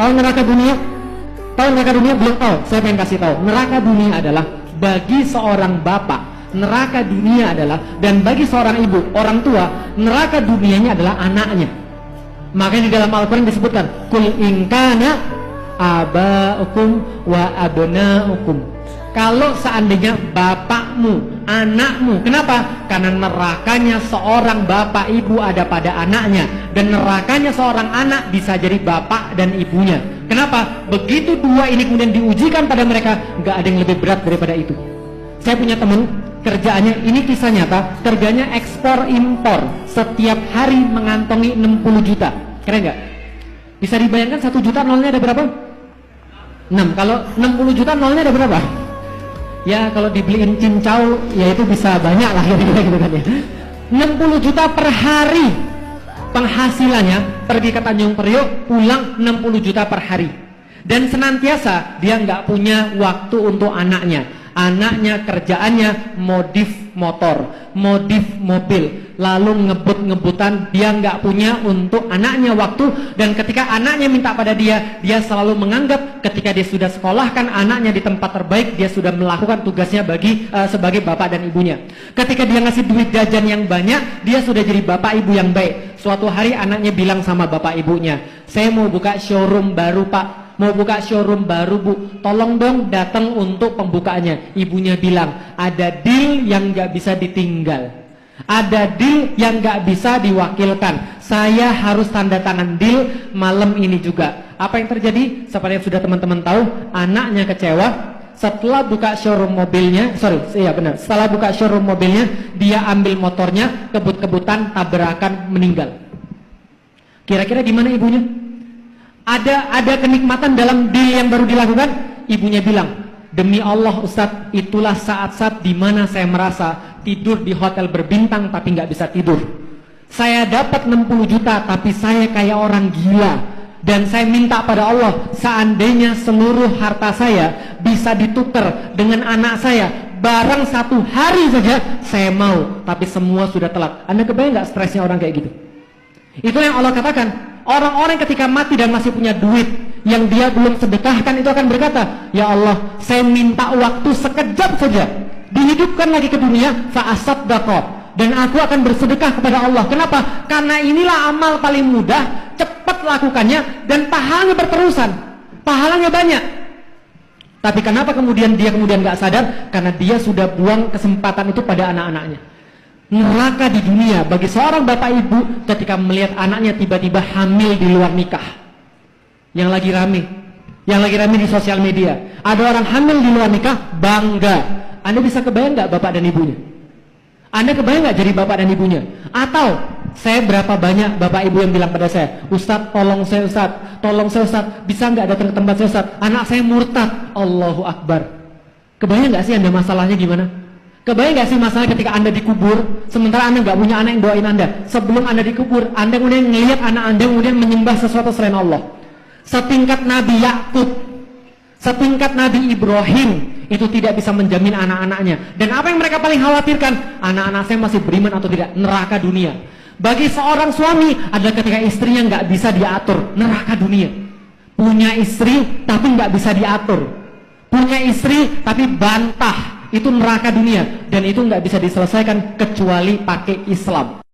Tahu neraka dunia? Tahu neraka dunia? Belum tahu. Saya pengen kasih tahu. Neraka dunia adalah bagi seorang bapak, neraka dunia adalah, dan bagi seorang ibu, orang tua, neraka dunianya adalah anaknya. Makanya di dalam Al-Quran disebutkan, kul inkana aba'ukum wa abna'ukum. Kalau seandainya bapakmu, anakmu, kenapa? Karena nerakanya seorang bapak ibu ada pada anaknya, dan nerakanya seorang anak bisa jadi bapak dan ibunya. Kenapa? Begitu dua ini kemudian diujikan pada mereka, nggak ada yang lebih berat daripada itu. Saya punya teman, kerjaannya, ini kisah nyata, kerjanya ekspor impor, setiap hari mengantongi 60 juta. Keren nggak? Bisa dibayangkan 1 juta nolnya ada berapa? 6. Kalau 60 juta nolnya ada berapa? Ya kalau dibeliin cincau, ya itu bisa banyak lah kira-kira gitu kan ya. 60 juta per hari penghasilannya, pergi ke Tanjung Priok, pulang 60 juta per hari. Dan senantiasa dia nggak punya waktu untuk anaknya. Anaknya kerjaannya modif motor, modif mobil, lalu ngebut-ngebutan. Dia nggak punya untuk anaknya waktu. Dan ketika anaknya minta pada dia selalu menganggap ketika dia sudah sekolahkan anaknya di tempat terbaik, dia sudah melakukan tugasnya sebagai bapak dan ibunya. Ketika dia ngasih duit jajan yang banyak, dia sudah jadi bapak ibu yang baik. Suatu hari anaknya bilang sama bapak ibunya, saya mau buka showroom baru pak, mau buka showroom baru bu, tolong dong datang untuk pembukaannya. Ibunya bilang, ada deal yang gak bisa ditinggal, ada deal yang gak bisa diwakilkan, saya harus tanda tangan deal malam ini juga. Apa yang terjadi? Seperti yang sudah teman-teman tahu, anaknya kecewa. Setelah buka showroom mobilnya, setelah buka showroom mobilnya, dia ambil motornya, kebut-kebutan, tabrakan, meninggal. Kira-kira gimana ibunya? Ada kenikmatan dalam deal yang baru dilakukan? Ibunya bilang, demi Allah Ustadz, itulah saat-saat dimana saya merasa tidur di hotel berbintang tapi nggak bisa tidur. Saya dapat 60 juta tapi saya kayak orang gila. Dan saya minta pada Allah, seandainya seluruh harta saya bisa ditukar dengan anak saya, barang 1 hari saja saya mau, tapi semua sudah telat. Anda kebayang nggak stresnya orang kayak gitu? Itu yang Allah katakan, orang-orang ketika mati dan masih punya duit yang dia belum sedekahkan itu akan berkata, ya Allah, saya minta waktu sekejap saja, dihidupkan lagi ke dunia, fa'asaddaqah, dan aku akan bersedekah kepada Allah. Kenapa? Karena inilah amal paling mudah, cepat lakukannya, dan pahalanya berterusan, pahalanya banyak. Tapi kenapa kemudian dia nggak sadar? Karena dia sudah buang kesempatan itu pada anak-anaknya. Neraka di dunia bagi seorang bapak ibu ketika melihat anaknya tiba-tiba hamil di luar nikah. Yang lagi rame di sosial media, ada orang hamil di luar nikah, bangga. Anda bisa kebayang nggak bapak dan ibunya? Anda kebayang nggak jadi bapak dan ibunya? Atau saya berapa banyak bapak ibu yang bilang pada saya, Ustadz tolong saya Ustadz, bisa nggak datang ke tempat saya Ustadz, anak saya murtad. Allahu Akbar. Kebayang nggak sih Anda masalahnya gimana? Kebayang gak sih masalah ketika Anda dikubur, sementara Anda gak punya anak yang doain Anda. Sebelum Anda dikubur, Anda kemudian melihat anak Anda kemudian menyembah sesuatu selain Allah. Setingkat Nabi Yakub, setingkat Nabi Ibrahim, itu tidak bisa menjamin anak-anaknya. Dan apa yang mereka paling khawatirkan? Anak-anak saya masih beriman atau tidak? Neraka dunia. Bagi seorang suami adalah ketika istrinya gak bisa diatur, neraka dunia. Punya istri tapi gak bisa diatur, punya istri tapi bantah, itu neraka dunia. Dan itu nggak bisa diselesaikan kecuali pakai Islam.